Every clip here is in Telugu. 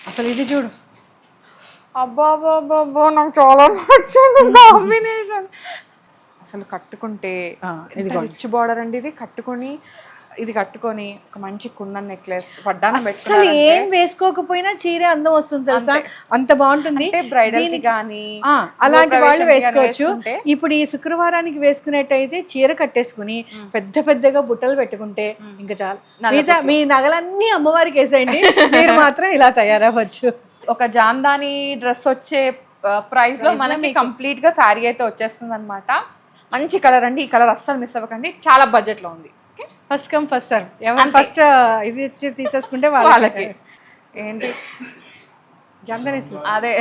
అసలు ఇది చూడు, అబ్బా అబ్బా అబ్బా అబ్బా, నాకు చాలా నచ్చింది కాంబినేషన్. అసలు కట్టుకుంటే ఇది రిచ్ బార్డర్ అండి. ఇది కట్టుకొని ఒక మంచి కుందన్ నెక్లెస్ వడ్డానం అసలు పెట్టుకున్నారంటే ఏం వేసుకోకపోయినా చీర అందం వస్తుంది తెలుసా, అంత బాగుంటుంది. అంటే బ్రైడల్ కి గానీ అలాంటి వాళ్ళు వేసుకోవచ్చు. వేసుకుంటే ఇప్పుడు ఈ శుక్రవారానికి వేసుకునేట్టయితే చీర కట్టేసుకుని పెద్ద పెద్దగా బుట్టలు పెట్టుకుంటే ఇంకా చాలు. మిగతా మీ నగలన్నీ అమ్మవారికి వేసేయండి, మీరు మాత్రం ఇలా తయారవ్వచ్చు. ఒక జామ్దాని డ్రెస్ వచ్చే ప్రైస్ లో మనకి కంప్లీట్ గా శారీ అయితే వచ్చేస్తుంది అనమాట. మంచి కలర్ అండి. ఈ కలర్ అస్సలు మిస్ అవ్వకండి, చాలా బడ్జెట్ లో ఉంది. First come first serve. ఎవరు ఫస్ట్ ఇది వచ్చి తీసేసుకుంటే వాళ్ళకి. ఏంటి జామ్దాని అదే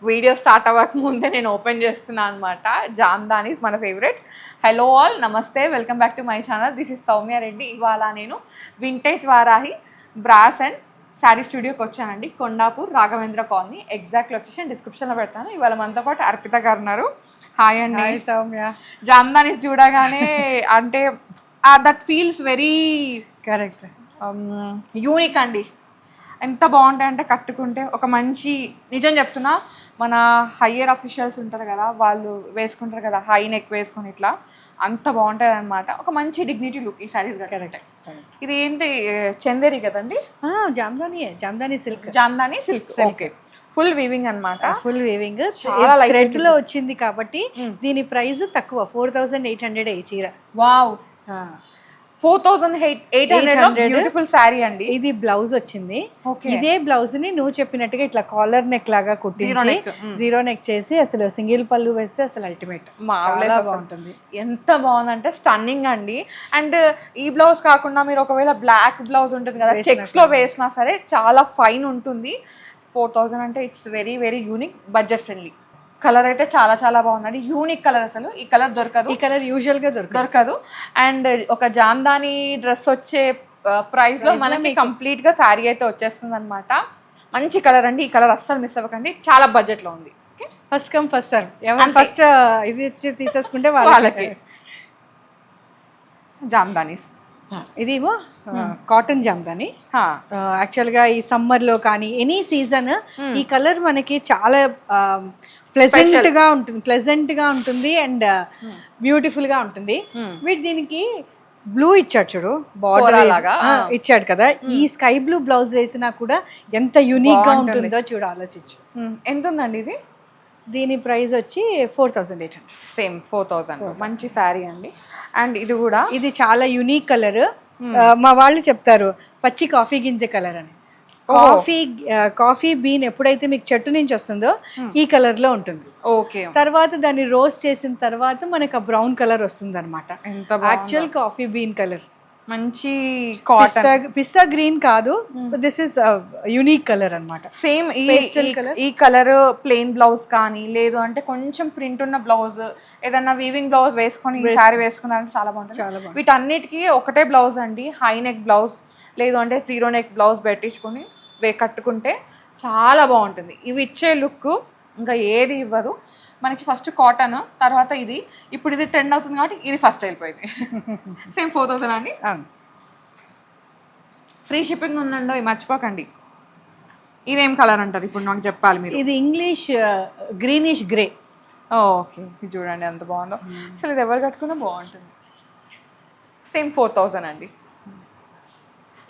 వీడియో స్టార్ట్ అవ్వక ముందే నేను ఓపెన్ చేస్తున్నాను అనమాట. జామ్దానీస్ మన ఫేవరెట్. హలో ఆల్, నమస్తే, welcome back to my channel. This is Soumya Reddy. ఇవాళ నేను vintage Varahi brass and sari స్టూడియోకి వచ్చానండి. Kondapur, Raghavendra colony. Exact location డిస్క్రిప్షన్లో పెడతాను. ఇవాళ మనతో పాటు అర్పిత గారు ఉన్నారు. హాయ్ అండి. సౌమ్య. జామ్దానీస్ చూడగానే అంటే that feels very correct, unique అండి. ఎంత బాగుంటాయి అంటే కట్టుకుంటే ఒక మంచి, నిజం చెప్తున్నా, మన హయ్యర్ అఫీషియల్స్ ఉంటారు కదా, వాళ్ళు వేసుకుంటారు కదా హై నెక్ వేసుకొని, ఇట్లా అంత బాగుంటుంది అనమాట. ఒక మంచి డిగ్నిటీ లుక్ ఈ శారీస్ కరెక్ట్. ఇది ఏంటి చందేరి కదండి? Jamdani silk. Jamdani silk, okay. Full weaving అనమాట. ఫుల్ వీవింగ్ చాలా థ్రెడ్ లో వచ్చింది కాబట్టి దీని ప్రైస్ తక్కువ, 4800 ఈ చీర. వావ్, 4800 బ్యూటిఫుల్ శారీ అండి. ఇది బ్లౌజ్ వచ్చింది. ఇదే బ్లౌజ్ ని నువ్వు చెప్పినట్టుగా ఇట్లా కాలర్ నెక్ లాగా కుట్టించి జీరో నెక్ చేసి అసలు సింగిల్ పళ్ళు వేస్తే అసలు అల్టిమేట్ బాగుంటుంది. ఎంత బాగుందంటే స్టన్నింగ్ అండి. అండ్ ఈ బ్లౌజ్ కాకుండా మీరు ఒకవేళ బ్లాక్ బ్లౌజ్ ఉంటుంది కదా, చెక్స్ లో వేసినా సరే చాలా ఫైన్ ఉంటుంది. 4000 అంటే it's very very unique, budget friendly. Colour అయితే చాలా చాలా బాగుందండి. యూనిక్ కలర్, అసలు ఈ కలర్ దొరకదు. ఈ కలర్ యూజువల్ గా దొరకదు. అండ్ ఒక జామ్దాని డ్రెస్ వచ్చే ప్రైస్ లో మనకి కంప్లీట్ గా శారీ అయితే వచ్చేస్తుంది అనమాట. మంచి కలర్ అండి. ఈ కలర్ అస్సలు మిస్ అవ్వకండి, చాలా బడ్జెట్ లో ఉంది. First come first serve. ఎవరు ఫస్ట్ ఇది వచ్చి తీసేసుకుంటే వాళ్ళకి. జామ్దానీస్ ఇదేమో కాటన్ జామ్దాని. యాక్చువల్గా ఈ సమ్మర్ లో కానీ ఎనీ సీజన్ ఈ కలర్ మనకి చాలా ప్లెజెంట్ గా ఉంటుంది అండ్ బ్యూటిఫుల్ గా ఉంటుంది. వీటి దీనికి బ్లూ ఇచ్చాడు చూడు, బార్డర్ లాగా ఇచ్చాడు కదా. ఈ స్కై బ్లూ బ్లౌజ్ వేసినా కూడా ఎంత యూనిక్ గా ఉంటుందో చూడు, ఆలోచించు. ఎంత ఉందండి ఇది? దీని ప్రైస్ వచ్చి 4800. సేమ్ 4000. మంచి శారీ అండి. అండ్ ఇది చాలా యూనిక్ కలర్. మా వాళ్ళు చెప్తారు పచ్చి కాఫీ గింజ కలర్ అని. కాఫీ బీన్ ఎప్పుడైతే మీకు చెట్టు నుంచి వస్తుందో ఈ కలర్ లో ఉంటుంది. ఓకే. తర్వాత దాన్ని రోస్ట్ చేసిన తర్వాత మనకు బ్రౌన్ కలర్ వస్తుంది అనమాట. Actual coffee bean colour. మంచి కాటన్ పిస్తా గ్రీన్ కాదు, దిస్ ఇస్ యూనిక్ కలర్ అన్నమాట. సేమ్ ఈ కలర్ ప్లెయిన్ బ్లౌజ్ కానీ, లేదు అంటే కొంచెం ప్రింట్ ఉన్న బ్లౌజ్, ఏదన్నా వీవింగ్ బ్లౌజ్ వేసుకొని ఈ శారీ వేసుకున్నారంటే చాలా బాగుంటుంది. వీటన్నిటికీ ఒకటే బ్లౌజ్ అండి, హై నెక్ బ్లౌజ్ లేదు అంటే జీరో నెక్ బ్లౌజ్ పెట్టించుకొని కట్టుకుంటే చాలా బాగుంటుంది. ఇవి ఇచ్చే లుక్ ఇంకా ఏది ఇవ్వదు మనకి. ఫస్ట్ కాటన్, తర్వాత ఇది, ఇప్పుడు ఇది ట్రెండ్ అవుతుంది కాబట్టి ఇది ఫస్ట్ వెళ్ళిపోయింది. సేమ్ 4000 అండి. ఫ్రీ షిప్పింగ్ ఉందండి, మర్చిపోకండి. ఇదేం కలర్ అంటారు ఇప్పుడు నాకు చెప్పాలి మీరు? ఇది ఇంగ్లీష్ గ్రీనిష్ గ్రే. ఓకే, ఇది చూడండి ఎంత బాగుందో. అసలు ఇది ఎవరు కట్టుకున్నా బాగుంటుంది. సేమ్ 4000 అండి.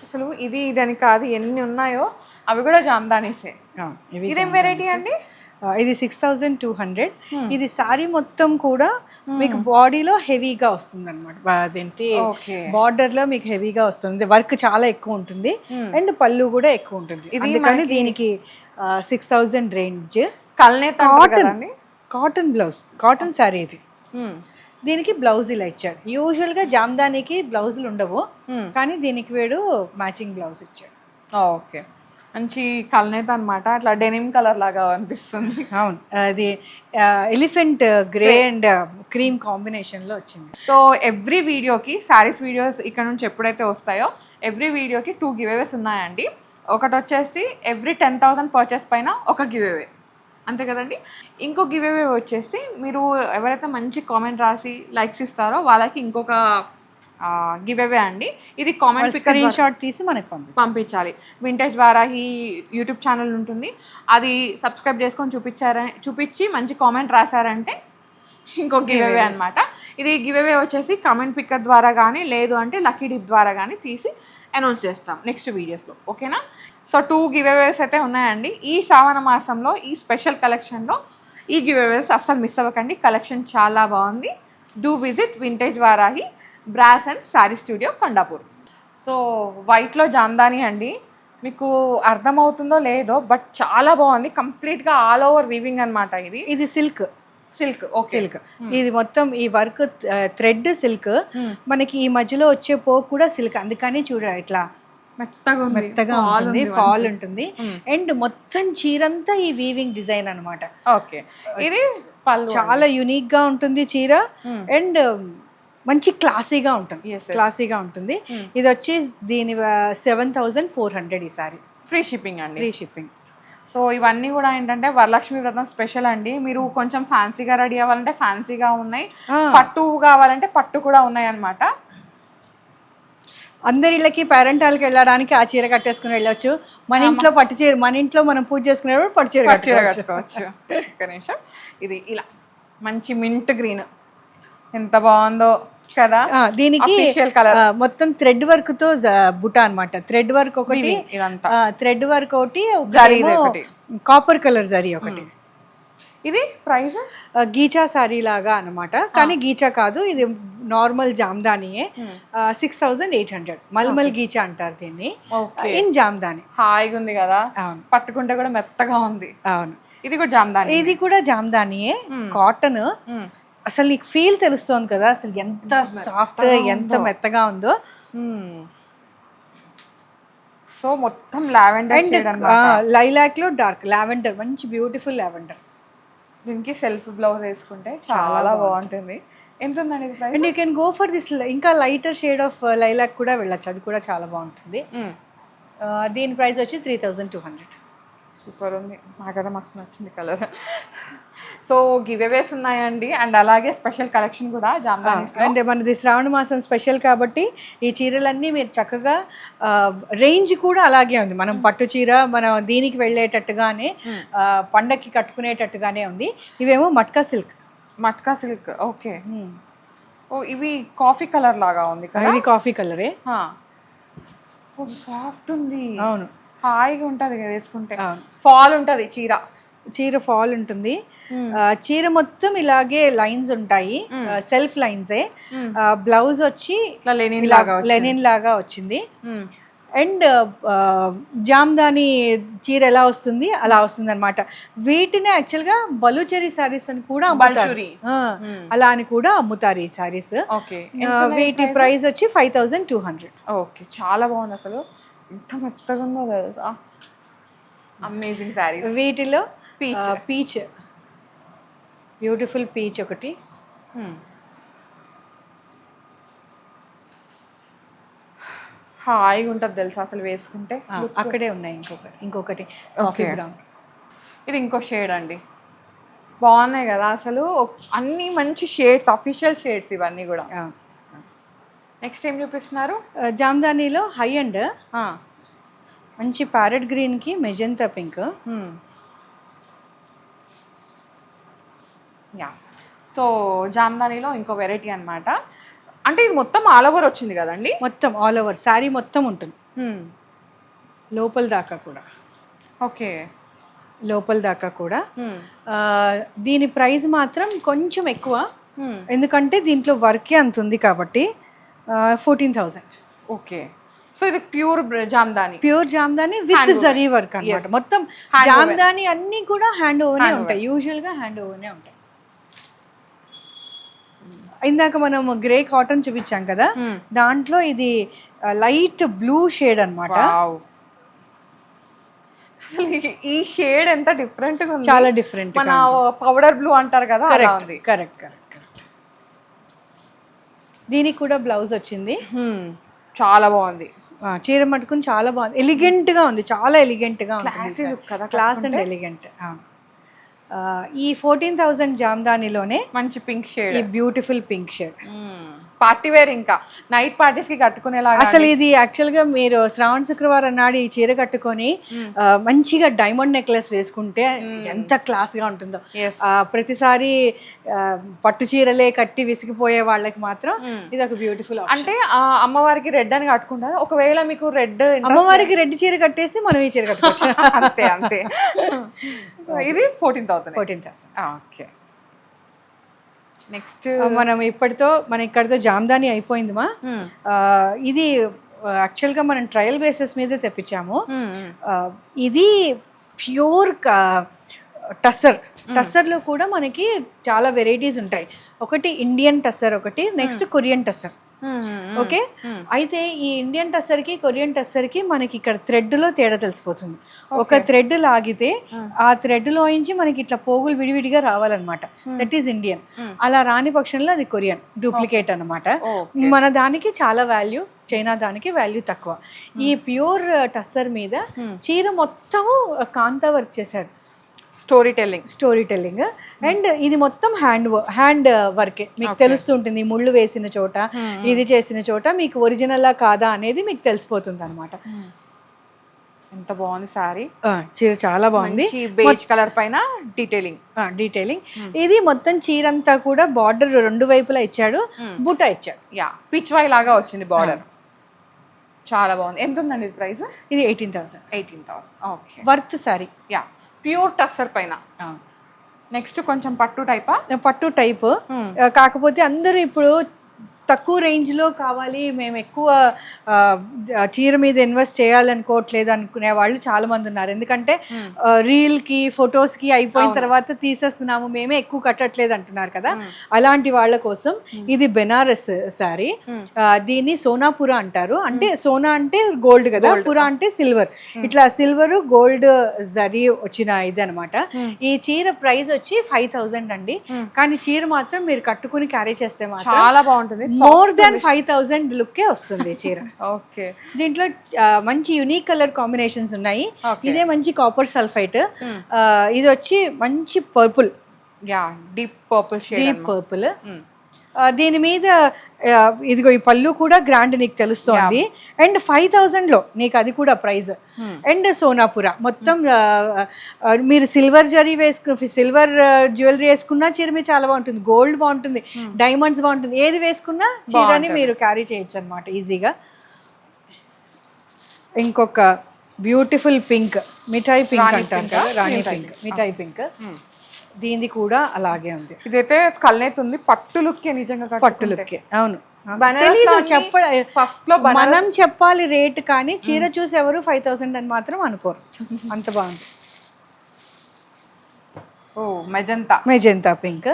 అసలు ఇది అని కాదు, ఎన్ని ఉన్నాయో అవి కూడా జామ్దానీసే. ఇదేం వెరైటీ అండి? ఇది 6200. ఇది సారీ మొత్తం కూడా మీకు బాడీలో హెవీగా వస్తుంది అనమాట. అదేంటి బార్డర్ లో మీకు హెవీగా వస్తుంది, వర్క్ చాలా ఎక్కువ ఉంటుంది అండ్ పళ్ళు కూడా ఎక్కువ ఉంటుంది. అందుకని దీనికి 6000 range. Cotton blouse, cotton sorry ఇది. దీనికి బ్లౌజ్ ఇలా ఇచ్చాడు. యూజువల్ గా జామ్దానికి బ్లౌజులు ఉండవు, కానీ దీనికి వీడు మ్యాచింగ్ బ్లౌజ్ ఇచ్చాడు. ఓకే, మంచి కల్నేత అనమాట. అట్లా డెనిమ్ కలర్ లాగా అనిపిస్తుంది. అవును, అది elephant grey and cream combination లో వచ్చింది. సో ఎవ్రీ వీడియోకి, శారీస్ వీడియోస్ ఇక్కడ నుంచి ఎప్పుడైతే వస్తాయో ఎవ్రీ వీడియోకి 2 గివేవేస్ ఉన్నాయండి. ఒకటి వచ్చేసి ఎవ్రీ 10,000 పర్చేస్ పైన ఒక గివేవే, అంతే కదండి. ఇంకో గివేవే వచ్చేసి మీరు ఎవరైతే మంచి కామెంట్ రాసి లైక్స్ ఇస్తారో వాళ్ళకి ఇంకొక గివ్ అవే అండి. ఇది కామెంట్ స్క్రీన్ షాట్ తీసి మనకి పంపించాలి. వింటేజ్ వారాహి యూట్యూబ్ ఛానల్ ఉంటుంది, అది సబ్స్క్రైబ్ చేసుకొని చూపించి మంచి కామెంట్ రాశారంటే ఇంకో గివ్ అవే అనమాట. ఇది గివ్ అవే వచ్చేసి కామెంట్ పిక్కర్ ద్వారా కానీ లేదు అంటే లక్కీ డిప్ ద్వారా కానీ తీసి అనౌన్స్ చేస్తాం నెక్స్ట్ వీడియోస్లో, ఓకేనా? సో 2 గివ్ అవేస్ అయితే ఉన్నాయండి ఈ శ్రావణ మాసంలో. ఈ స్పెషల్ కలెక్షన్లో ఈ గివ్ అవేస్ అస్సలు మిస్ అవ్వకండి. కలెక్షన్ చాలా బాగుంది. Do visit vintage Varahi brass and sari studio Kondapur. So వైట్లో జామ్దాని అండి, మీకు అర్థమవుతుందో లేదో బట్ చాలా బాగుంది. కంప్లీట్గా ఆల్ ఓవర్ వీవింగ్ అనమాట. ఇది సిల్క్ సిల్క్ ఇది మొత్తం ఈ వర్క్ థ్రెడ్ సిల్క్. మనకి ఈ మధ్యలో వచ్చే పోగు కూడా సిల్క్, అందుకని చూడ ఇట్లా మెత్తగా ఉంటుంది, ఫాల్ ఉంటుంది. అండ్ మొత్తం చీరంతా ఈ వీవింగ్ డిజైన్ అనమాట. ఓకే, ఇది చాలా యూనిక్ గా ఉంటుంది చీర. అండ్ మంచి క్లాసీగా ఉంటుంది. ఇది వచ్చి దీని 7400 ఈ సారీ. ఫ్రీ షిప్పింగ్ అండి, ఫ్రీ షిప్పింగ్. సో ఇవన్నీ కూడా ఏంటంటే వరలక్ష్మి వ్రతం స్పెషల్ అండి. మీరు కొంచెం ఫ్యాన్సీగా రెడీ అవ్వాలంటే ఫ్యాన్సీగా ఉన్నాయి, పట్టు కావాలంటే పట్టు కూడా ఉన్నాయి అనమాట. అందరిళ్ళకి పేరెంటాలకి వెళ్ళడానికి ఆ చీర కట్టేసుకుని వెళ్ళొచ్చు. మన ఇంట్లో పట్టు చీర, మన ఇంట్లో మనం పూజ చేసుకునేటప్పుడు పట్టు చీర కట్టుకోవచ్చు. నిమిషం, ఇది ఇలా మంచి మింట్ గ్రీన్ ఎంత బాగుందో కదా. దీనికి మొత్తం థ్రెడ్ వర్క్ తో బుట్ట అనమాట. థ్రెడ్ వర్క్ ఒకటి, థ్రెడ్ వర్క్ ఒకటి, కాపర్ కలర్ జరీ ఒకటి. ఇది ప్రైస్ గీచా సారీ లాగా అనమాట, కానీ గీచా కాదు, ఇది నార్మల్ జామ్దానియే. 6800 మల్మల్ గీచా అంటారు దీన్ని. ఇన్ జామ్దాని హాయిగా ఉంది కదా, పట్టుకుంటే కూడా మెత్తగా ఉంది. అవును, ఇది కూడా జామ్దాని, ఇది కూడా జామ్దానియే. కాటన్ అసలు నీకు ఫీల్ తెలుస్తోంది కదా, అసలు ఎంత సాఫ్ట్ ఎంత మెత్తగా ఉందో. సో మొత్తం లావెండర్ షేడ్ అన్నమాట. లైలాక్ లో డార్క్ లావెండర్, మంచి బ్యూటిఫుల్ లావెండర్. దీనికి సెల్ఫ్ బ్లౌజ్ వేసుకుంటే చాలా బాగుంటుంది. ఎంత ఉందండి ఇది price? And you can go for this ఇంకా లైటర్ షేడ్ ఆఫ్ లైలాక్ కూడా వెళ్ళచ్చు, అది కూడా చాలా బాగుంటుంది. దీని ప్రైస్ వచ్చి 3200. సూపర్ ఉంది, నాకైతే మస్తు నచ్చింది కలర్. సో గివ్ అవేస్ ఉన్నాయండి, అండ్ అలాగే స్పెషల్ కలెక్షన్ కూడా జామ్దాని. అండ్ మనది శ్రావణ మాసం స్పెషల్ కాబట్టి ఈ చీరలన్నీ మీరు చక్కగా, రేంజ్ కూడా అలాగే ఉంది. మనం పట్టు చీర మనం దీనికి వెళ్ళేటట్టుగానే, పండక్కి కట్టుకునేటట్టుగానే ఉంది. ఇవేమో మట్కా సిల్క్. ఓకే, ఓ ఇవి కాఫీ కలర్ లాగా ఉంది కదా. ఇవి కాఫీ కలరే, సాఫ్ట్ ఉంది. అవును, హాయిగా ఉంటుంది వేసుకుంటే. ఫాల్ ఉంటుంది చీర ఫాల్ ఉంటుంది. చీర మొత్తం ఇలాగే లైన్స్ ఉంటాయి, సెల్ఫ్ లైన్సే. బ్లౌజ్ వచ్చి లెనిన్ లాగా వచ్చింది. అండ్ జామ్దాని చీర ఎలా వస్తుంది అలా వస్తుంది అనమాట. వీటిని యాక్చువల్గా బలూచరీ శారీస్ అని కూడా అమ్ముతారు, అలా అని కూడా అమ్ముతారు ఈ శారీస్. వీటి ప్రైస్ వచ్చి 5200. ఓకే, చాలా బాగుంది అసలు, ఎంత మెత్తగా ఉందో తెలుసా. అమేజింగ్ శారీస్. వీటిలో పీచ్ బ్యూటిఫుల్ పీచ్ ఒకటి. హాయిగా ఉంటుంది తెలుసా అసలు వేసుకుంటే. అక్కడే ఉన్నాయి ఇంకొకటి కాఫీ బ్రౌన్. ఇది ఇంకో షేడ్ అండి, బాగున్నాయి కదా అసలు. అన్ని మంచి షేడ్స్, అఫీషియల్ షేడ్స్ ఇవన్నీ కూడా. నెక్స్ట్ ఏం చూపిస్తున్నారు? జామ్దానీలో హై అండ్ మంచి ప్యారెట్ గ్రీన్కి మెజెంతా పింక్. సో జామ్దానీలో ఇంకో వెరైటీ అనమాట. అంటే ఇది మొత్తం ఆల్ ఓవర్ వచ్చింది కదండి? మొత్తం ఆల్ ఓవర్ శారీ మొత్తం ఉంటుంది, లోపల దాకా కూడా. ఓకే, లోపల దాకా కూడా. దీని ప్రైస్ మాత్రం కొంచెం ఎక్కువ, ఎందుకంటే దీంట్లో వర్కే అంత ఉంది కాబట్టి. 14,000. ఓకే, సో ఇది pure Jamdani with zari work అన్నమాట. మొత్తం జామ్దాని అన్ని కూడా హ్యాండ్ ఓవర్నే ఉంటాయి, యూజువల్ గా హ్యాండ్ ఓవర్నే ఉంటాయి. ఇందాక మనం గ్రే కాటన్ చూపించాం కదా, దాంట్లో ఇది లైట్ బ్లూ షేడ్ అన్నమాట. అసలు ఈ షేడ్ ఎంత డిఫరెంట్ గా ఉంది, చాలా డిఫరెంట్. మన పౌడర్ బ్లూ అంటారు కదా, కరెక్ట్. దీనికి కూడా బ్లౌజ్ వచ్చింది, చాలా బాగుంది. చీర మట్టుకుని చాలా బాగుంది, ఎలిగెంట్ గా ఉంది, చాలా ఎలిగెంట్ గా ఉంది, క్లాస్ అండ్ ఎలిగెంట్. ఈ 14,000 జామ్దానిలోనే మంచి పింక్ షేడ్, ఈ beautiful pink shade. Party wear, ఇంకా నైట్ పార్టీస్ కి కట్టుకునేలాగా. అసలు ఇది యాక్చువల్ గా మీరు శ్రావణ శుక్రవారం నాడు ఈ చీర కట్టుకొని మంచిగా డైమండ్ నెక్లెస్ వేసుకుంటే ఎంత క్లాస్ గా ఉంటుందో. ప్రతిసారి పట్టు చీరలే కట్టి విసిగిపోయే వాళ్ళకి మాత్రం ఇది ఒక బ్యూటిఫుల్. అంటే అమ్మవారికి రెడ్ అని కట్టుకుంటారు. ఒకవేళ మీకు రెడ్, అమ్మవారికి రెడ్ చీర కట్టేసి మనం ఈ చీర కట్టుకోవచ్చు. అంతే అంతే. ఇది 14,000. ఓకే. నెక్స్ట్ మనం ఇక్కడితో జామ్దాని అయిపోయిందిమా. ఇది యాక్చువల్గా మనం ట్రయల్ బేసిస్ మీద తెప్పించాము. ఇది ప్యూర్ టస్సర్లో కూడా మనకి చాలా వెరైటీస్ ఉంటాయి. ఒకటి ఇండియన్ టస్సర్, ఒకటి నెక్స్ట్ కొరియన్ టస్సర్. ఓకే, అయితే ఈ ఇండియన్ టస్సర్కి కొరియన్ టస్సర్కి మనకి ఇక్కడ థ్రెడ్లో తేడా తెలిసిపోతుంది. ఒక థ్రెడ్ లాగితే ఆ థ్రెడ్లోంచి మనకి ఇట్లా పోగులు విడివిడిగా రావాలన్నమాట. That is Indian. అలా రాని పక్షంలో అది కొరియన్ డూప్లికేట్ అనమాట. మన దానికి చాలా వాల్యూ, చైనా దానికి వాల్యూ తక్కువ. ఈ ప్యూర్ టస్సర్ మీద చీర మొత్తం కాంతా వర్క్ చేశాడు. స్టోరీ టెల్లింగ్ అండ్ ఇది మొత్తం హ్యాండ్ వర్కే. మీకు తెలుస్తుంటుంది ముళ్ళు వేసిన చోట, ఇది చేసిన చోట మీకు ఒరిజినల్ కాదా అనేది మీకు తెలిసిపోతుంది అనమాట. ఎంత బాగుంది సారీ, చీర చాలా బాగుంది. బేజ్ కలర్ పైన డీటెయిలింగ్. ఇది మొత్తం చీర అంతా కూడా బార్డర్ రెండు వైపులా ఇచ్చాడు, బుటా ఇచ్చాడు. పిచ్ వై లాగా వచ్చింది బార్డర్. చాలా బాగుంది. ఎంత ఉందండి ప్రైస్? ఇది 18,000. Okay, worth sorry. Pure tussar పైన. నెక్స్ట్ కొంచెం పట్టు టైప్. కాకపోతే అందరూ ఇప్పుడు తక్కువ రేంజ్లో కావాలి, మేము ఎక్కువ చీర మీద ఇన్వెస్ట్ చేయాలనుకోవట్లేదు అనుకునే వాళ్ళు చాలా మంది ఉన్నారు. ఎందుకంటే రీల్కి ఫొటోస్కి అయిపోయిన తర్వాత తీసేస్తున్నాము, మేమే ఎక్కువ కట్టట్లేదు అంటున్నారు కదా. అలాంటి వాళ్ళ కోసం ఇది బెనారస్ శారీ. దీన్ని సోనాపుర అంటారు. అంటే సోనా అంటే గోల్డ్ కదా, పురా అంటే సిల్వర్. ఇట్లా సిల్వర్ గోల్డ్ జరీ వచ్చిన ఇది అనమాట. ఈ చీర ప్రైస్ వచ్చి 5,000 అండి. కానీ చీర మాత్రం మీరు కట్టుకుని క్యారీ చేస్తే మాత్రం చాలా బాగుంటుంది. మోర్ దాన్ 5,000 లుక్కే వస్తుంది చీర. ఓకే, దీంట్లో మంచి యునిక్ కలర్ కాంబినేషన్స్ ఉన్నాయి. ఇదే మంచి కాపర్ సల్ఫైట్, ఇది వచ్చి మంచి పర్పుల్, డీప్ పర్పుల్. దీని మీద ఇదిగో ఈ పళ్ళు కూడా గ్రాండ్ నీకు తెలుస్తోంది. అండ్ 5,000లో నీకు అది కూడా ప్రైస్. అండ్ సోనాపుర మొత్తం మీరు సిల్వర్ జరీ సిల్వర్ జ్యువెలరీ వేసుకున్నా చీర మీద చాలా బాగుంటుంది. గోల్డ్ బాగుంటుంది, డైమండ్స్ బాగుంటుంది. ఏది వేసుకున్నా చీరని మీరు క్యారీ చేయొచ్చు అనమాట ఈజీగా. ఇంకొక బ్యూటిఫుల్ పింక్, మిఠాయి పింక్ అంటారు కదా, రాణి పింక్, మిఠాయి పింక్. దీనిది కూడా అలాగే ఉంది. ఇదైతే కల్నేతుంది. పట్టు లుక్కే, నిజంగా పట్టు లుక్కే. అవును, ఫస్ట్ లో మనం చెప్పాలి రేట్, కానీ చీర చూసి ఎవరు 5,000 అని మాత్రం అనుకోరు. అంత బాగుంది. Magenta pink.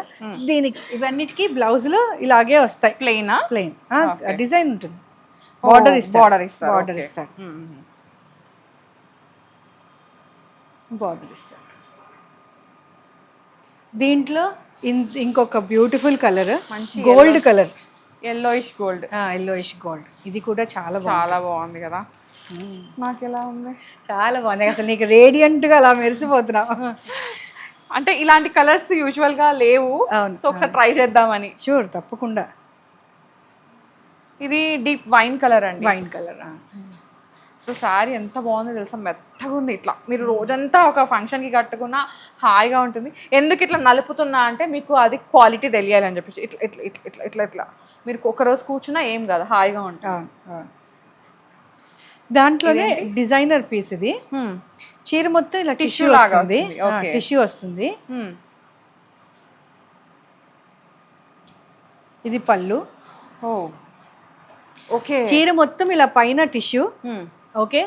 దీనికి ఇవన్నిటికీ బ్లౌజులు ఇలాగే వస్తాయి. ప్లెయిన్ డిజైన్ ఉంటుంది. బార్డర్ ఇస్తాడు. దీంట్లో ఇంకొక beautiful colour, gold colour, yellowish gold. ఇది కూడా చాలా బాగుంది కదా. నాకు ఎలా ఉంది? చాలా బాగుంది. అసలు నీకు రేడియంట్ గా అలా మెరిసిపోతున్నావు. అంటే ఇలాంటి కలర్స్ యూజువల్ గా లేవు, సో ఒకసారి ట్రై చేద్దామని. షూర్, తప్పకుండా. ఇది డీప్ వైన్ కలర్ అండి. Wine colour. సో శారీ ఎంత బాగుందో తెలుసా, మెత్తగా ఉంది. ఇట్లా మీరు రోజంతా ఒక ఫంక్షన్కి కట్టుకున్నా హాయిగా ఉంటుంది. ఎందుకు ఇట్లా నలుపుతున్నా అంటే మీకు అది క్వాలిటీ తెలియాలని చెప్పేసి ఇట్లా ఇట్లా ఇట్లా ఇట్లా ఇట్లా ఇట్లా మీరు ఒకరోజు కూర్చున్నా ఏం కాదు, హాయిగా ఉంటుంది. దాంట్లోనే డిజైనర్ పీస్ ఇది. చీర మొత్తం ఇలా టిష్యూ వస్తుంది. టిష్యూ వస్తుంది. ఇది పళ్ళు. ఓకే, చీర మొత్తం ఇలా పైన టిష్యూ. ఓకే,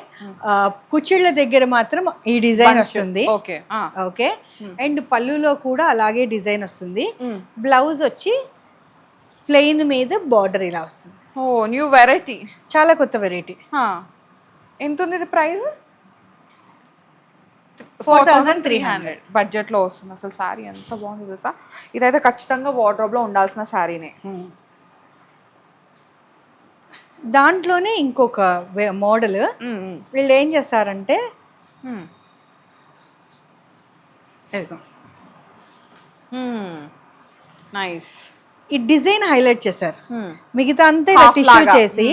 కుచ్చిళ్ళ దగ్గర మాత్రం ఈ డిజైన్ వస్తుంది. ఓకే, అండ్ పళ్ళులో కూడా అలాగే డిజైన్ వస్తుంది. బ్లౌజ్ వచ్చి ప్లెయిన్ మీద బార్డర్ ఇలా వస్తుంది. ఓ, న్యూ వెరైటీ, చాలా కొత్త వెరైటీ. ఎంత ఉంది ఇది ప్రైస్? 4,300 బడ్జెట్ లో వస్తుంది. అసలు శారీ ఎంత బాగుంది తెలుసా. ఇదైతే ఖచ్చితంగా వార్డ్రోబ్ లో ఉండాల్సిన శారీనే. దాంట్లోనే ఇంకొక మోడల్. వీళ్ళు ఏం చేస్తారంటే నైస్, ఈ డిజైన్ హైలైట్ చేశారు, మిగతా అంతా ఇలా టిష్యూ చేసి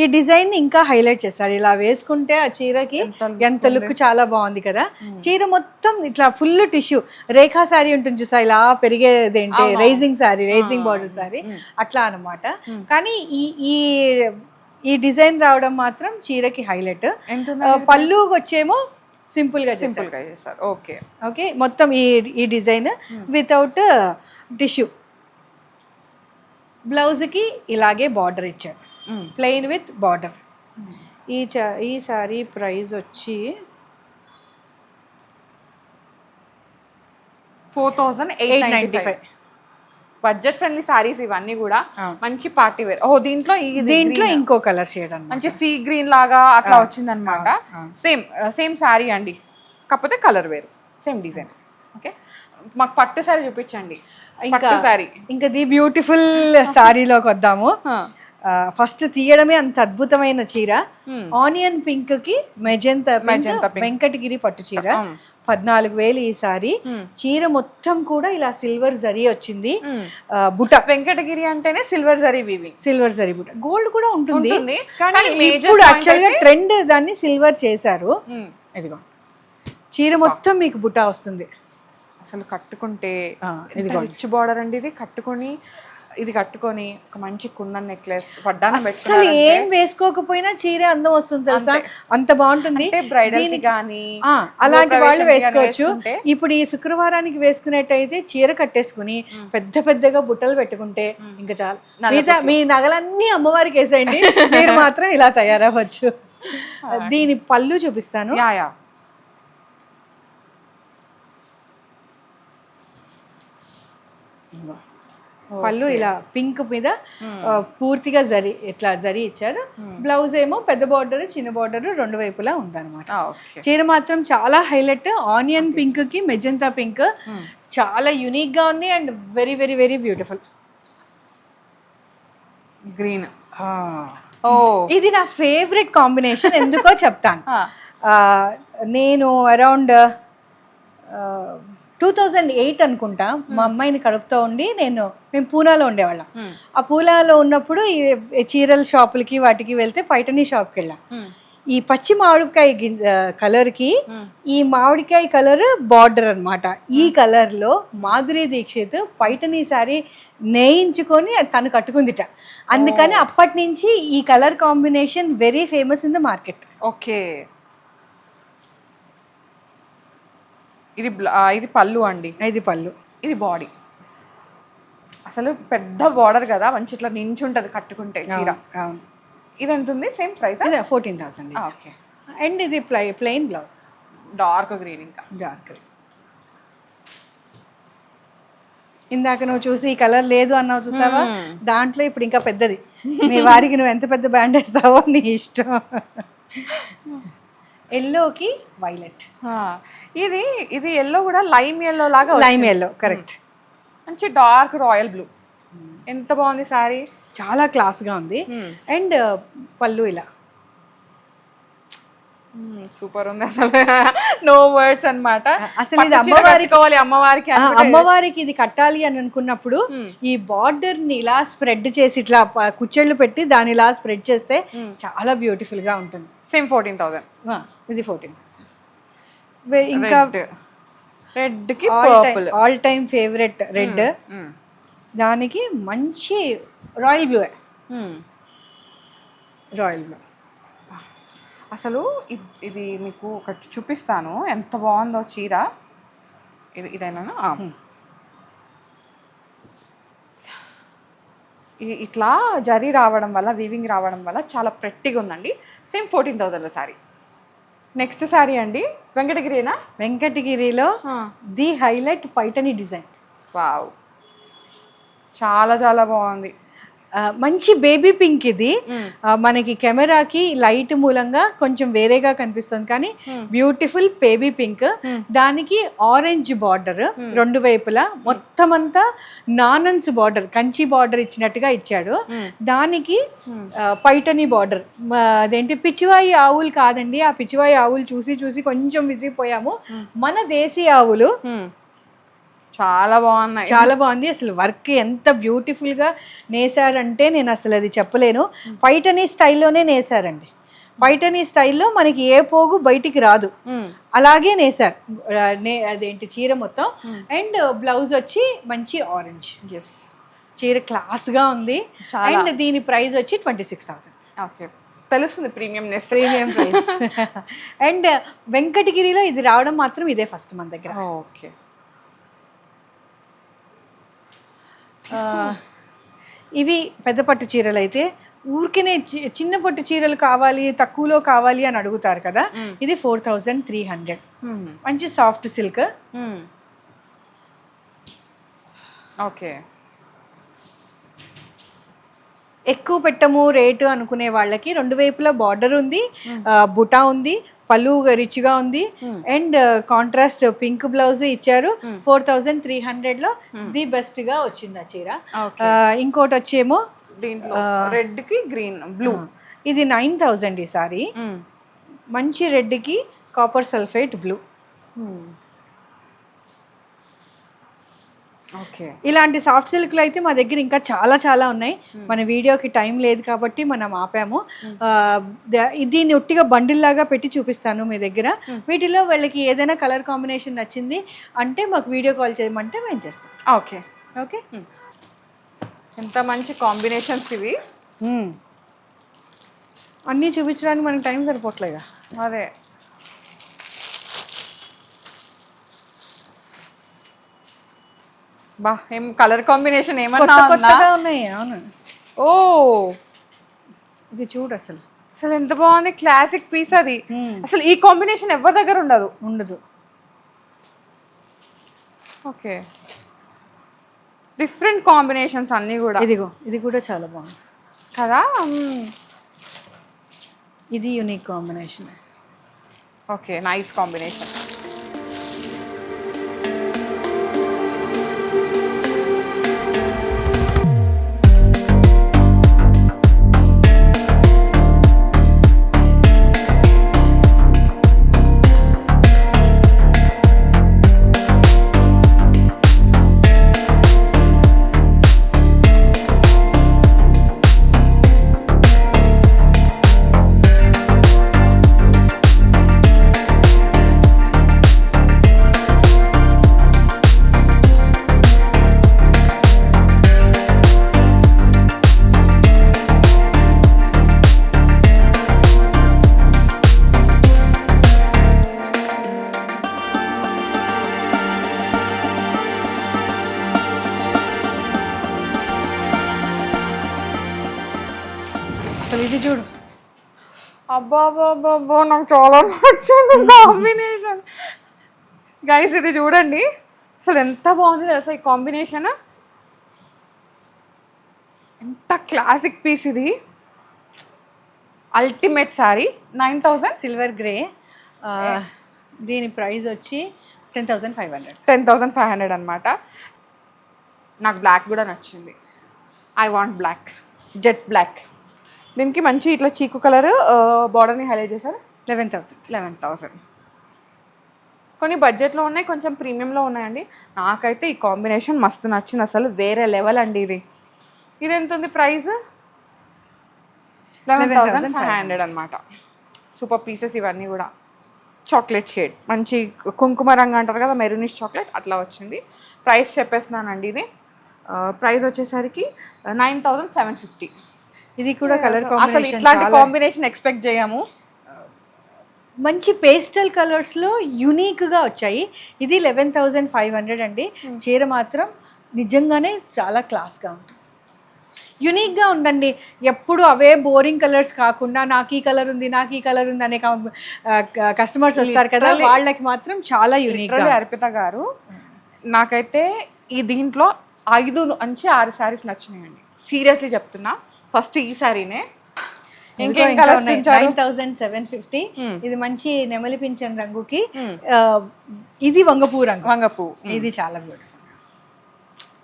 ఈ డిజైన్ ఇంకా హైలైట్ చేశారు. ఇలా వేసుకుంటే ఆ చీరకి ఎంత లుక్ చాలా బాగుంది కదా. చీర మొత్తం ఇట్లా ఫుల్ టిష్యూ, రేఖా శారీ ఉంటుంది చూసా, ఇలా పెరిగేదేంటి rising sari, rising border sari అట్లా అనమాట. కానీ ఈ ఈ డిజైన్ రావడం మాత్రం చీరకి హైలైట్. పళ్ళు వచ్చేమో సింపుల్ గా చేశారు. ఓకే ఓకే, మొత్తం ఈ డిజైన్ వితౌట్ టిష్యూ. బ్లౌజ్ కి ఇలాగే బార్డర్ ఇచ్చారు, ప్లెయిన్ విత్ బార్డర్. ఈ సారీ ప్రైస్ వచ్చి 4895. బడ్జెట్ ఫ్రెండ్లీ సారీస్ ఇవన్నీ కూడా మంచి పార్టీ వేర్. దీంట్లో ఇంకో కలర్ షేడ్ మంచి సీ గ్రీన్ లాగా అట్లా వచ్చింది అనమాట. సేమ్ సారీ అండి, కాకపోతే కలర్ వేరు, సేమ్ డిజైన్. ఓకే, మాకు పట్టు సారీ చూపించండి. ఇంకా ది బ్యూటిఫుల్ సారీలోకి వద్దాము. ఫస్ట్ తీయడమే అంత అద్భుతమైన చీర, ఆనియన్ పింక్ కి మెజెంతా వెంకటగిరి పట్టు చీర, 14,000 ఈ సారీ. చీర మొత్తం కూడా ఇలా సిల్వర్ జరీ వచ్చింది, బుట్ట. వెంకటగిరి అంటేనే silver zari weaving, silver zari బుట్ట. గోల్డ్ కూడా ఉంటుంది కానీ ఇప్పుడు యాక్చువల్ గా ట్రెండ్ దాన్ని సిల్వర్ చేశారు. ఇదిగో చీర మొత్తం మీకు బుట్ట వస్తుంది. అసలు కట్టుకుంటే రిచ్ బార్డర్ అండి ఇది. ఇది కట్టుకొని ఒక మంచి కుందన్ నెక్లెస్ వడ్డానం అసలు ఏం వేసుకోకపోయినా చీర అందం వస్తుంది తెలుసా, అంత బాగుంటుంది. బ్రైడల్ కానీ అలాంటి వాళ్ళు వేసుకోవచ్చు. ఇప్పుడు ఈ శుక్రవారానికి వేసుకునేట్టయితే చీర కట్టేసుకుని పెద్ద పెద్దగా బుట్టలు పెట్టుకుంటే ఇంకా చాలు. మిగతా మీ నగలన్నీ అమ్మవారికి వేసేయండి, మీరు మాత్రం ఇలా తయారవ్వచ్చు. దీని పళ్ళు చూపిస్తాను. పళ్ళు ఇలా పింక్ మీద పూర్తిగా జరీ ఇట్లా జరీ ఇచ్చారు. బ్లౌజ్ ఏమో పెద్ద బార్డర్ చిన్న బార్డర్ రెండు వైపులా ఉందన్నమాట. చీర మాత్రం చాలా హైలైట్, ఆనియన్ పింక్ కి మెజెంతా పింక్ చాలా యూనిక్ గా ఉంది and very very very beautiful. Green, ఇది నా ఫేవరెట్ కాంబినేషన్. ఎందుకో చెప్తాను. నేను అరౌండ్ 2008 అనుకుంటా మా అమ్మాయిని కడుపుతూ ఉండి మేము పూనాలో ఉండేవాళ్ళం. ఆ పూనాలో ఉన్నప్పుడు ఈ చీరల షాపులకి వాటికి వెళ్తే పైటనీ షాప్కి వెళ్ళాం. ఈ పచ్చి మామిడికాయ కలర్కి ఈ మామిడికాయ కలర్ బార్డర్ అనమాట. ఈ కలర్లో మాధురి దీక్షిత్ పైటనీ సారీ నేయించుకొని తను కట్టుకుందిట. అందుకని అప్పటి నుంచి ఈ colour combination very famous in the market. Okay, ఇది పళ్ళు అండి. ఇది పళ్ళు, ఇది బాడీ. అసలు పెద్ద బార్డర్ కదా, మంచి ఇట్లా నించి ఉంటుంది కట్టుకుంటే చీర. ఇది ఎంత ఉంది? Same price, 14,000. ఓకే, అండ్ ఇది ప్లెయిన్ బ్లౌజ్, డార్క్ గ్రీన్. ఇంకా డార్క్ గ్రీన్. ఇందాక నువ్వు చూసి ఈ కలర్ లేదు అన్నావు చూసావా, దాంట్లో ఇప్పుడు ఇంకా పెద్దది. నీ వారికి నువ్వు ఎంత పెద్ద బ్యాండ్ వేస్తావో నీ ఇష్టం. ఎల్లోకి వైలెట్. ఇది ఎల్లో కూడా లైమ్ ఎల్లో లాగా, లైమ్ ఎల్లో కరెక్ట్. మంచి డార్క్ రాయల్ బ్లూ. ఎంత బాగుంది సారీ, చాలా క్లాస్ గా ఉంది. అండ్ పళ్ళు ఇలా సూపర్ ఉంది. అసలు నో వర్డ్స్ అన్నమాట. అసలు ఇది అమ్మవారికి ఇది కట్టాలి అని అనుకున్నప్పుడు ఈ బార్డర్ ని ఇలా స్ప్రెడ్ చేసి ఇట్లా కుచ్చెళ్ళు పెట్టి దాని ఇలా స్ప్రెడ్ చేస్తే చాలా బ్యూటిఫుల్ గా ఉంటుంది. సేమ్ 14,000. ఇది 14,000. ఇంకా రెడ్ కి purple, all time favourite red. దానికి మంచి రాయల్ బ్లూ. రాయల్ బ్లూ అసలు ఇది మీకు ఒకటి చూపిస్తాను ఎంత బాగుందో చీర. ఇదైనా ఇట్లా జరీ రావడం వల్ల, వీవింగ్ రావడం వల్ల చాలా ప్రెట్టిగా ఉందండి. Same 14,000 sorry. నెక్స్ట్ సారీ అండి వెంకటగిరినా? వెంకటగిరిలో ది హైలైట్ పైటనీ డిజైన్. వావ్, చాలా చాలా బాగుంది. మంచి బేబీ పింక్. ఇది మనకి కెమెరాకి లైట్ మూలంగా కొంచెం వేరేగా కనిపిస్తుంది కానీ బ్యూటిఫుల్ బేబీ పింక్. దానికి ఆరెంజ్ బార్డర్ రెండు వైపులా, మొత్తం అంతా నానన్స్ బార్డర్, కంచి బార్డర్ ఇచ్చినట్టుగా ఇచ్చాడు. దానికి పైటనీ బార్డర్. అదేంటి పిచ్చివాయి ఆవులు కాదండి, ఆ పిచ్చివాయి ఆవులు చూసి చూసి కొంచెం విసిగిపోయాము. మన దేశీ ఆవులు చాలా బాగున్నాయి. చాలా బాగుంది. అసలు వర్క్ ఎంత బ్యూటిఫుల్ గా నేసారంటే నేను అసలు అది చెప్పలేను. పైటనీ స్టైల్లోనే నేసారండి. పైటనీ స్టైల్లో మనకి ఏ పోగు బయటికి రాదు, అలాగే నేసారు అదేంటి చీర మొత్తం. అండ్ బ్లౌజ్ వచ్చి మంచి ఆరెంజ్. చీర క్లాస్ గా ఉంది. అండ్ దీని ప్రైస్ వచ్చి 26,000. ఓకే, తెలుస్తుంది ప్రీమియం ప్రైస్. అండ్ వెంకటగిరిలో ఇది రావడం మాత్రం ఇదే ఫస్ట్ మన దగ్గర. ఓకే, ఇవి పెద్ద పట్టు చీరలు అయితే ఊరికేనే చిన్న పట్టు చీరలు కావాలి, తక్కువలో కావాలి అని అడుగుతారు కదా. ఇది 4,300. మంచి సాఫ్ట్ సిల్క్. ఓకే, ఎక్కువ పెట్టము రేటు అనుకునే వాళ్ళకి రెండు వైపులా బార్డర్ ఉంది, బుటా ఉంది, పళ్ళు రిచ్గా ఉంది. అండ్ కాంట్రాస్ట్ పింక్ బ్లౌజ్ ఇచ్చారు. 4,300లో ది బెస్ట్ గా వచ్చింది ఆ చీర. ఇంకోటి వచ్చేమో దీంట్లో రెడ్ కి గ్రీన్ బ్లూ. ఇది 9,000 ఈ సారీ. మంచి రెడ్ కి కాపర్ సల్ఫేట్ బ్లూ. ఓకే, ఇలాంటి సాఫ్ట్ సిల్క్లు అయితే మా దగ్గర ఇంకా చాలా చాలా ఉన్నాయి. మన వీడియోకి టైం లేదు కాబట్టి మనం ఆపాము. దీన్ని ఒట్టిగా బండిల్ లాగా పెట్టి చూపిస్తాను మీ దగ్గర. వీటిలో వాళ్ళకి ఏదైనా కలర్ కాంబినేషన్ నచ్చింది అంటే మాకు వీడియో కాల్ చేయమంటే మేము చేస్తాం. ఓకే ఓకే, ఎంత మంచి కాంబినేషన్స్ ఇవి. అన్నీ చూపించడానికి మనకి టైం సరిపోవట్లేదా. అదే, బా ఏం కలర్ కాంబినేషన్ ఏమన్నా ఉన్నాయి. అవును, ఓ ఇది చూడు అసలు అసలు ఎంత బాగుంది, క్లాసిక్ పీస్ అది. అసలు ఈ కాంబినేషన్ ఎవరి దగ్గర ఉండదు. ఓకే, డిఫరెంట్ కాంబినేషన్స్ అన్నీ కూడా. ఇది కూడా చాలా బాగుంది కదా. ఇది unique combination. Okay, nice combination. ఇది చూడు, అబ్బా నాకు చాలా నచ్చింది కాంబినేషన్. గైస్ ఇది చూడండి, అసలు ఎంత బాగుంది తెలుసా ఈ కాంబినేషన్. ఎంత క్లాసిక్ పీస్ ఇది. అల్టిమేట్ సారీ. 9,000 silver grey. దీని ప్రైస్ వచ్చి 10,500. 10,500 అనమాట. నాకు బ్లాక్ కూడా నచ్చింది. I want black, jet black. దీనికి మంచి ఇట్లా చీకు కలర్ బార్డర్ని హైలైట్ చేశారు. 11,000. కొన్ని బడ్జెట్లో ఉన్నాయి, కొంచెం ప్రీమియంలో ఉన్నాయండి. నాకైతే ఈ కాంబినేషన్ మస్తు నచ్చింది, అసలు వేరే లెవెల్ అండి. ఇది ఎంత ఉంది ప్రైస్? 11,500 అనమాట. సూపర్ పీసెస్ ఇవన్నీ కూడా. చాక్లెట్ షేడ్, మంచి కుంకుమ రంగు అంటారు కదా, మెరూనిష్ చాక్లెట్ అట్లా వచ్చింది. ప్రైస్ చెప్పేస్తున్నానండి. ఇది ప్రైస్ వచ్చేసరికి 9,750. ఇది కూడా కలర్ అసలు కాంబినేషన్ ఇట్లాంటి కాంబినేషన్ ఎక్స్పెక్ట్ చేయము. మంచి పేస్టల్ కలర్స్లో యూనిక్గా వచ్చాయి. ఇది 11,500 అండి. చీర మాత్రం నిజంగానే చాలా క్లాస్గా ఉంటుంది, యూనిక్గా ఉందండి. ఎప్పుడు అవే బోరింగ్ కలర్స్ కాకుండా నాకు ఈ కలర్ ఉంది అనే కస్టమర్స్ వస్తారు కదా, వాళ్ళకి మాత్రం చాలా యూనిక్గా. అర్పిత గారు, నాకైతే ఈ దీంట్లో 5 నుంచి 6 శారీస్ నచ్చినాయండి, సీరియస్లీ చెప్తున్నా. ఫస్ట్ ఈ శారీనే. ఇంకేం కలర్స్? 9,750. ఇది మంచి నెమలి పింఛన్ రంగుకి. ఇది వంగపూ రంగు. వంగపూ ఇది చాలా బ్యూటిఫుల్.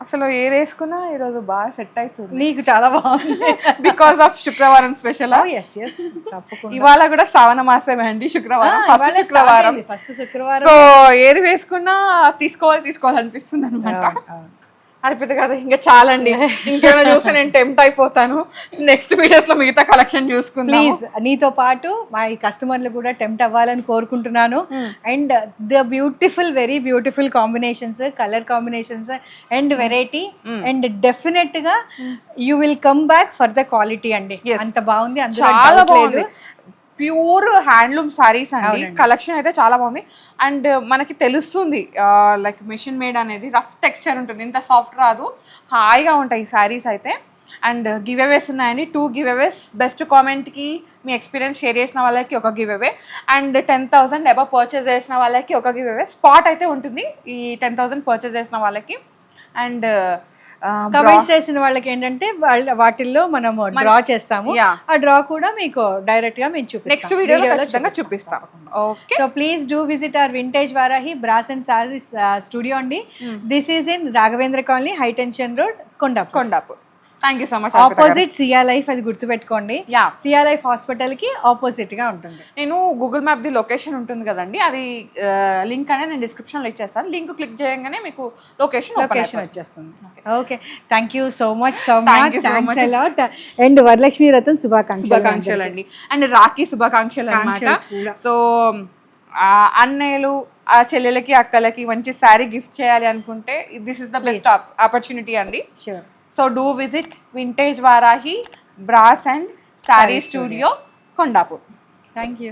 అసలు ఏది వేసుకున్నా ఈరోజు బాగా సెట్ అవుతుంది. నీకు చాలా బాగుంది బికాస్ ఆఫ్ శుక్రవారం స్పెషల్. తప్పకుండా ఇవాళ కూడా శ్రావణ మాసమే అండి, శుక్రవారం ఫస్ట్ శుక్రవారం. సో ఏది వేసుకున్నా తీసుకోవాలనిపిస్తుంది అనమాట. అయిపోతుంది కదా, ఇంకా చాలండి. ఇంకేమైనా చూస్తే నేను టెంప్ట్ అయిపోతాను. నెక్స్ట్ వీడియోస్ లో మిగతా కలెక్షన్ చూసుకుందాం. ప్లీజ్ నీతో పాటు మా ఈ కస్టమర్లు కూడా టెంప్ట్ అవ్వాలని కోరుకుంటున్నాను. And the beautiful, very beautiful combinations, colour combinations and variety. And definite గా you will come back for the quality అండి. అంత బాగుంది, చాలా బాగుంది. ప్యూర్ హ్యాండ్లూమ్ సారీస్ అండి. కలెక్షన్ అయితే చాలా బాగుంది. అండ్ మనకి తెలుస్తుంది లైక్ మిషన్ మేడ్ అనేది రఫ్ టెక్స్చర్ ఉంటుంది, ఇంత సాఫ్ట్ రాదు, హాయిగా ఉంటాయి ఈ సారీస్ అయితే. అండ్ గివ్ అవేస్ ఉన్నాయండి, 2 గివ్ అవేస్. బెస్ట్ కామెంట్కి మీ ఎక్స్పీరియన్స్ షేర్ చేసిన వాళ్ళకి ఒక give away, and 10,000 above purchase చేసిన వాళ్ళకి ఒక గివ్ అవే. స్పాట్ అయితే ఉంటుంది ఈ 10,000 పర్చేస్ చేసిన వాళ్ళకి. అండ్ కమెంట్స్ చేసిన వాళ్ళకి ఏంటంటే వాటిల్లో మనం డ్రా చేస్తాము. ఆ డ్రా కూడా మీకు డైరెక్ట్ గా మేము చూపిస్తాం, నెక్స్ట్ వీడియోలో చూపిస్తాం. Okay, so please do visit our vintage Varahi brass and saris studio అండి. This is in Raghavendra colony, high tension road, Kondapur. Thank you so much. Opposite Sia life, అది గుర్తుపెట్టుకోండి. సియా లైఫ్ హాస్పిటల్ కి ఆపోజిట్ గా ఉంటుంది. నేను గూగుల్ మ్యాప్ ది లొకేషన్ ఉంటుంది కదండి, అది లింక్ అనేది నేను డిస్క్రిప్షన్ లో ఇచ్చేస్తాను. లింక్ క్లిక్ చేయగానే మీకు లొకేషన్ వచ్చేస్తుంది. Okay, thank you so much. Thanks a lot. And Varalakshmi వ్రతం శుభాకాంక్షలు అండి. అండ్ రాఖీ శుభాకాంక్షలు అన్నమాట. సో అన్నయ్యలు ఆ చెల్లెలకి అక్కలకి మంచి శారీ గిఫ్ట్ చేయాలి అనుకుంటే this is the best opportunity అండి. Sure. So do visit Vintage Varahi Brass and Saree Studio, Kondapur. Thank you.